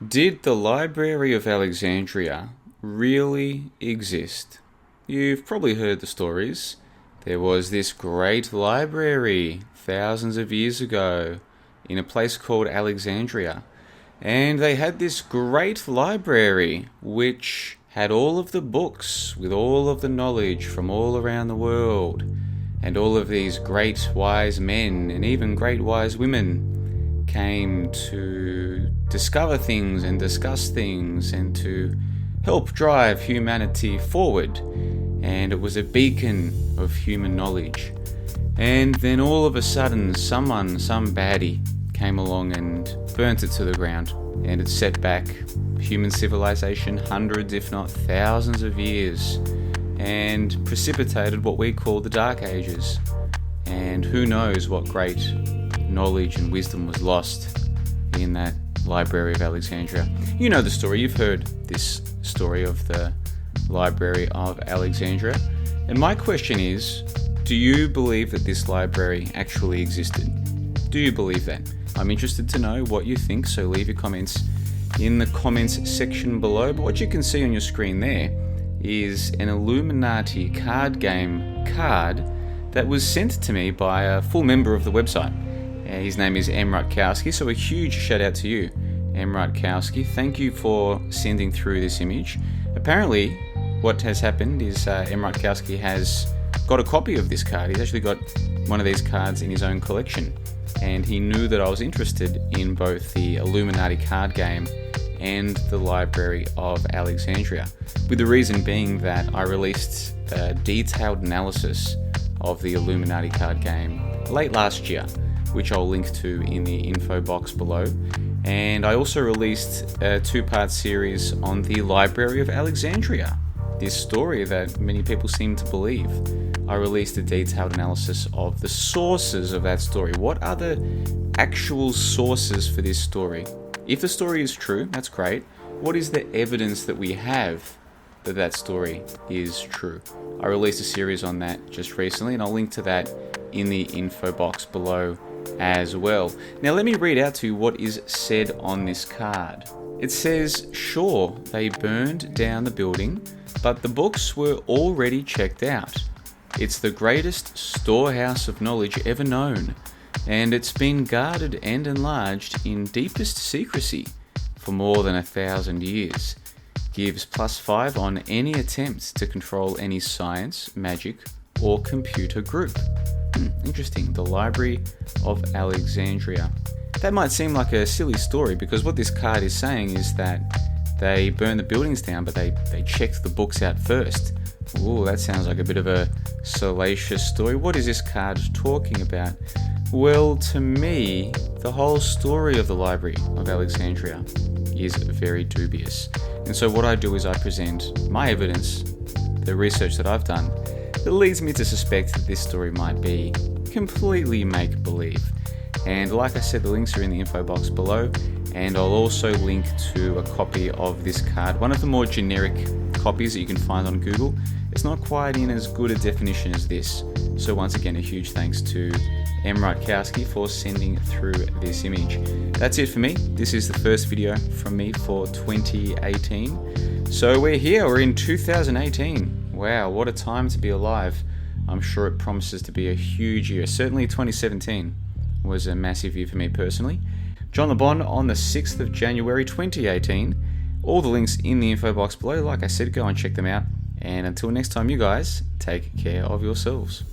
Did the Library of Alexandria really exist? You've probably heard the stories. There was this great library thousands of years ago in a place called Alexandria. And they had this great library which had all of the books with all of the knowledge from all around the world. And all of these great wise men and even great wise women came to discover things and discuss things and to help drive humanity forward. And it was a beacon of human knowledge. And then all of a sudden, some baddie, came along and burnt it to the ground. And it set back human civilization hundreds, if not thousands of years, and precipitated what we call the Dark Ages. And who knows what great knowledge and wisdom was lost in that Library of Alexandria. You know the story, you've heard this story of the Library of Alexandria. And my question is, do you believe that this library actually existed? Do you believe that? I'm interested to know what you think, so leave your comments in the comments section below. But what you can see on your screen there is an Illuminati card game card that was sent to me by a full member of the website. His name is MRutkowski, so a huge shout out to you, MRutkowski. Thank you for sending through this image. Apparently, what has happened is MRutkowski has got a copy of this card. He's actually got one of these cards in his own collection. And he knew that I was interested in both the Illuminati card game and the Library of Alexandria, with the reason being that I released a detailed analysis of the Illuminati card game late last year, which I'll link to in the info box below. And I also released a two-part series on the Library of Alexandria, this story that many people seem to believe. I released a detailed analysis of the sources of that story. What are the actual sources for this story? If the story is true, that's great. What is the evidence that we have that that story is true? I released a series on that just recently, and I'll link to that in the info box below as well. Now let me read out to you what is said on this card. It says, sure, they burned down the building, but the books were already checked out. It's the greatest storehouse of knowledge ever known, and it's been guarded and enlarged in deepest secrecy for more than 1,000 years. Gives +5 on any attempt to control any science, magic, or computer group. Interesting. The Library of Alexandria. That might seem like a silly story, because what this card is saying is that they burned the buildings down, but they checked the books out first. Ooh, that sounds like a bit of a salacious story. What is this card talking about? Well, to me, the whole story of the Library of Alexandria is very dubious. And so what I do is I present my evidence, the research that I've done, that leads me to suspect that this story might be completely make-believe. And like I said, the links are in the info box below, and I'll also link to a copy of this card, one of the more generic copies that you can find on Google. It's not quite in as good a definition as this. So once again, a huge thanks to MRutkowski for sending through this image. That's it for me. This is the first video from me for 2018. So we're here, we're in 2018. Wow, what a time to be alive. I'm sure it promises to be a huge year. Certainly 2017 was a massive year for me personally. John the Bond on the 6th of January 2018. All the links in the info box below. Like I said, go and check them out. And until next time, you guys, take care of yourselves.